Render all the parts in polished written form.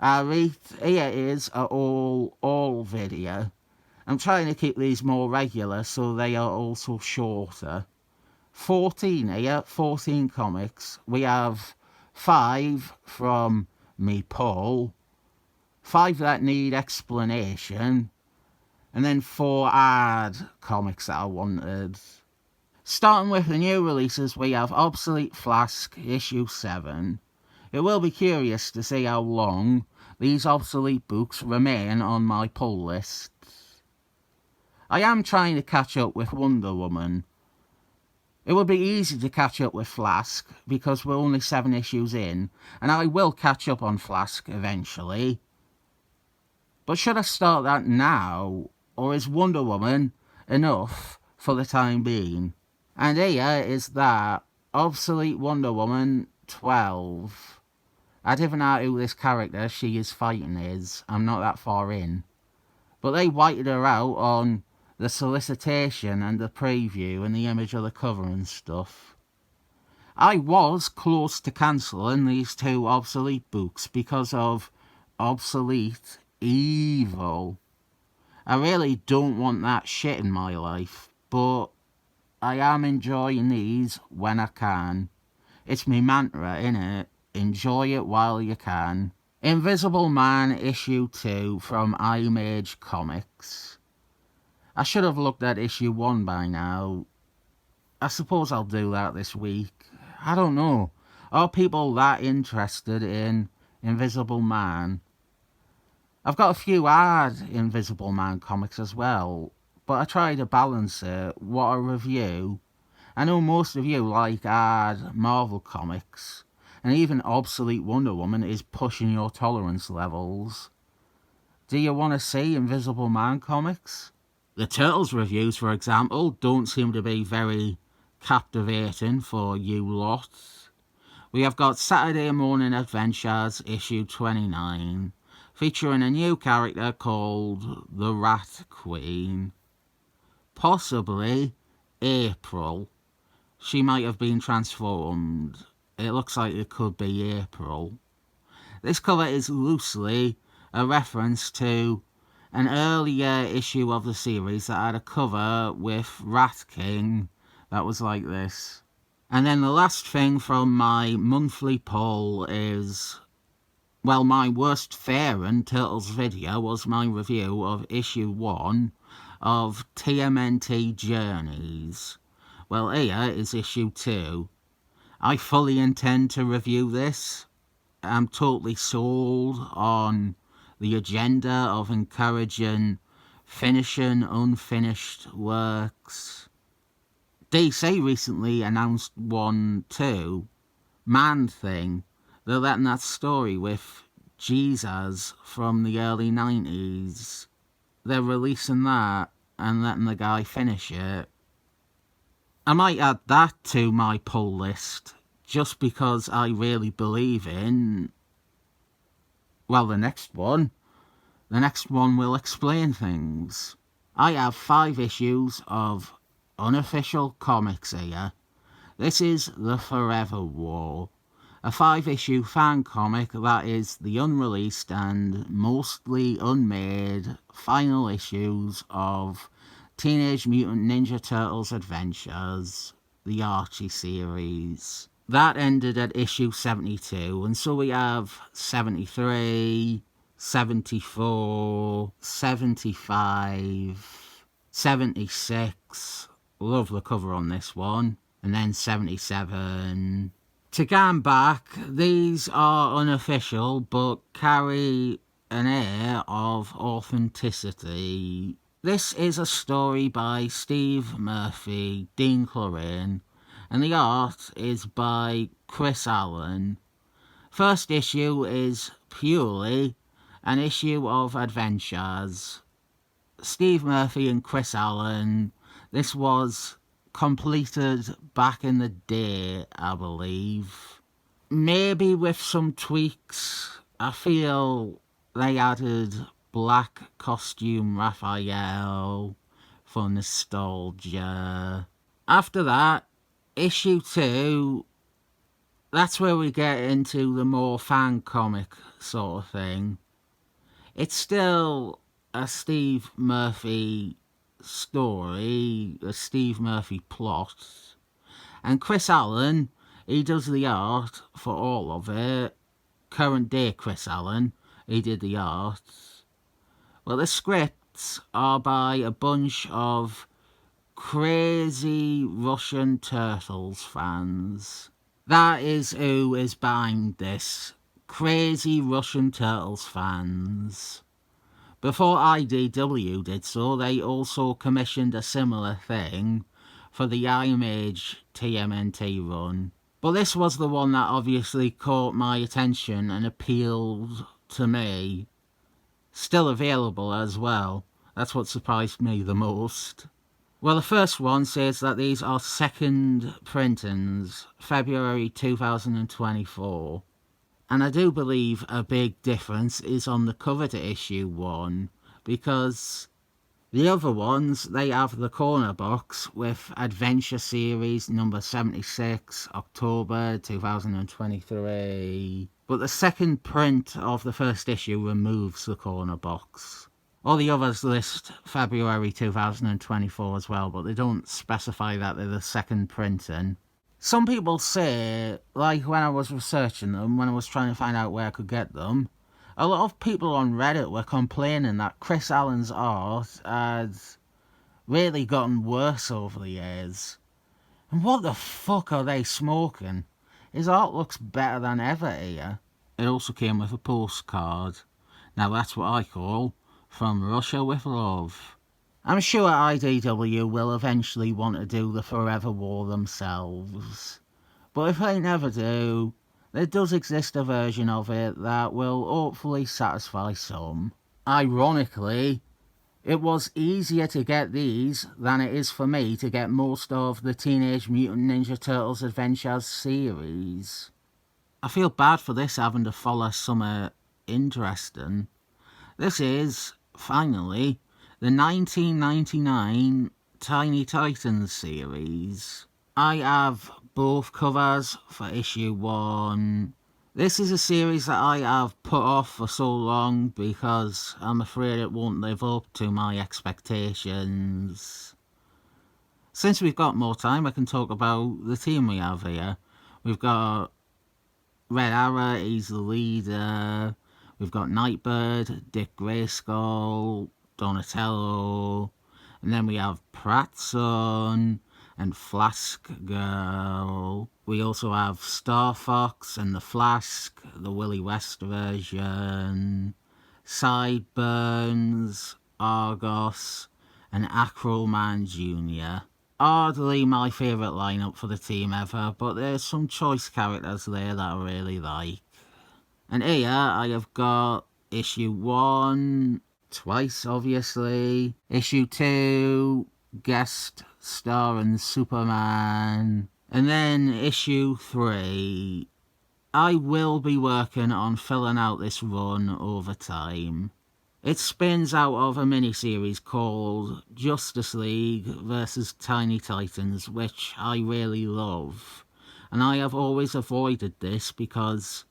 Alright, here is a all video. I'm trying to keep these more regular so they are also shorter. 14 here, 14 comics. We have 5 from me Paul, 5 that need explanation, and then 4 hard comics that I wanted. Starting with the new releases, we have Obsolete Flask issue 7. It will be curious to see how long these obsolete books remain on my pull list. I am trying to catch up with Wonder Woman. It would be easy to catch up with Flask because we're only 7 issues in, and I will catch up on Flask eventually. But should I start that now, or is Wonder Woman enough for the time being? And here is that Obsolete Wonder Woman 12. I don't know who this character she is fighting is. I'm not that far in. But they whited her out on the solicitation and the preview and the image of the cover and stuff. I was close to cancelling these 2 obsolete books because of obsolete evil. I really don't want that shit in my life, but I am enjoying these when I can. It's me mantra, innit? Enjoy it while you can. Invisible Man issue 2 from Image Comics. I should have looked at issue 1 by now. I suppose I'll do that this week. I don't know. Are people that interested in Invisible Man? I've got a few hard Invisible Man comics as well, but I try to balance it. What a review. I know most of you like hard Marvel comics, and even Obsolete Wonder Woman is pushing your tolerance levels. Do you want to see Invisible Man comics? The Turtles reviews, for example, don't seem to be very captivating for you lot. We have got Saturday Morning Adventures issue 29, featuring a new character called the Rat Queen. Possibly April. She might have been transformed. It looks like it could be April. This cover is loosely a reference to an earlier issue of the series that had a cover with Rat King that was like this. And then the last thing from my monthly poll is, well, my worst Fair Turtles video was my review of issue 1 of TMNT Journeys. Well, here is issue 2. I fully intend to review this. I'm totally sold on the agenda of encouraging finishing unfinished works. DC recently announced one too, Man Thing. They're letting that story with Jesus from the early 90s. They're releasing that and letting the guy finish it. I might add that to my pull list just because I really believe in, well, the next one. The next one will explain things. I have 5 issues of unofficial comics here. This is The Forever War, a 5-issue fan comic that is the unreleased and mostly unmade final issues of Teenage Mutant Ninja Turtles Adventures, the Archie series. That ended at issue 72, and so we have 73, 74, 75, 76. Love the cover on this one. And then 77. To go back, these are unofficial but carry an air of authenticity. This is a story by Steve Murphy, Dean Clorane, and the art is by Chris Allen. First issue is purely an issue of adventures. Steve Murphy and Chris Allen, this was completed back in the day, I believe. Maybe with some tweaks. I feel they added black costume Raphael for nostalgia. After that, issue 2 that's where we get into the more fan comic sort of thing. It's still a Steve Murphy story, a Steve Murphy plot. And Chris Allen, he does the art for all of it. Current day Chris Allen, he did the art. Well, the scripts are by a bunch of crazy Russian Turtles fans. That is who is behind this. Crazy Russian Turtles fans. Before IDW did so, they also commissioned a similar thing for the Iron Age TMNT run. But this was the one that obviously caught my attention and appealed to me. Still available as well. That's what surprised me the most. Well, the first one says that these are second printings, February 2024. And I do believe a big difference is on the cover to issue 1, because the other ones, they have the corner box with Adventure Series number 76, October 2023. But the second print of the first issue removes the corner box. All the others list February 2024 as well, but they don't specify that they're the second printing. Some people say, like when I was researching them, when I was trying to find out where I could get them, a lot of people on Reddit were complaining that Chris Allen's art had really gotten worse over the years. And what the fuck are they smoking? His art looks better than ever here. It also came with a postcard. Now that's what I call From Russia with Love. I'm sure IDW will eventually want to do the Forever War themselves. But if they never do, there does exist a version of it that will hopefully satisfy some. Ironically, it was easier to get these than it is for me to get most of the Teenage Mutant Ninja Turtles Adventures series. I feel bad for this having to follow something interesting. This is, finally, the 1999 Tiny Titans series. I have both covers for issue 1. This is a series that I have put off for so long because I'm afraid it won't live up to my expectations. Since we've got more time, I can talk about the team we have here. We've got Red Arrow, he's the leader. We've got Nightbird, Dick Grayskull, Donatello, and then we have Prattson and Flask Girl. We also have Star Fox and the Flask, the Willie West version, Sideburns, Argos, and Acroman Jr. Hardly my favourite lineup for the team ever, but there's some choice characters there that I really like. And here I have got issue 1, twice obviously, issue 2, guest starring Superman, and then issue 3. I will be working on filling out this run over time. It spins out of a miniseries called Justice League vs. Tiny Titans, which I really love. And I have always avoided this because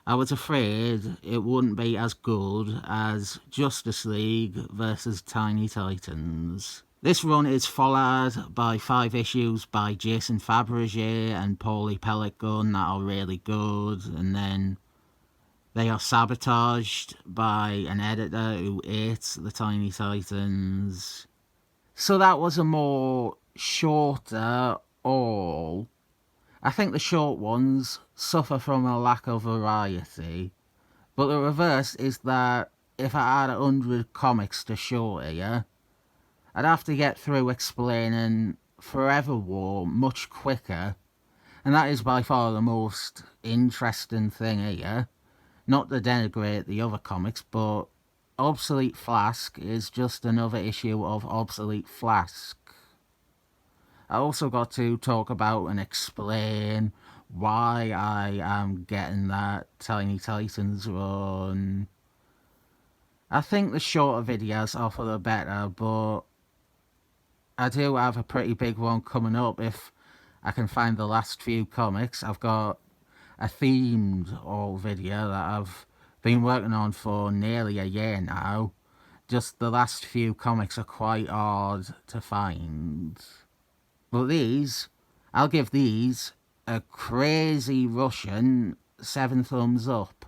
I was afraid it wouldn't be as good as Justice League vs. Tiny Titans. This run is followed by 5 issues by Jason Fabergé and Paulie Pelletgun that are really good, and then they are sabotaged by an editor who hates the Tiny Titans. So that was a more shorter all. I think the short ones suffer from a lack of variety. But the reverse is that if I had 100 comics to show here, I'd have to get through explaining Forever War much quicker. And that is by far the most interesting thing here. Not to denigrate the other comics, but Obsolete Flask is just another issue of Obsolete Flask. I also got to talk about and explain why I am getting that Tiny Titans run. I think the shorter videos are for the better, but I do have a pretty big one coming up if I can find the last few comics. I've got a themed haul video that I've been working on for nearly a year now. Just the last few comics are quite hard to find. But these, I'll give these a crazy Russian 7 thumbs up.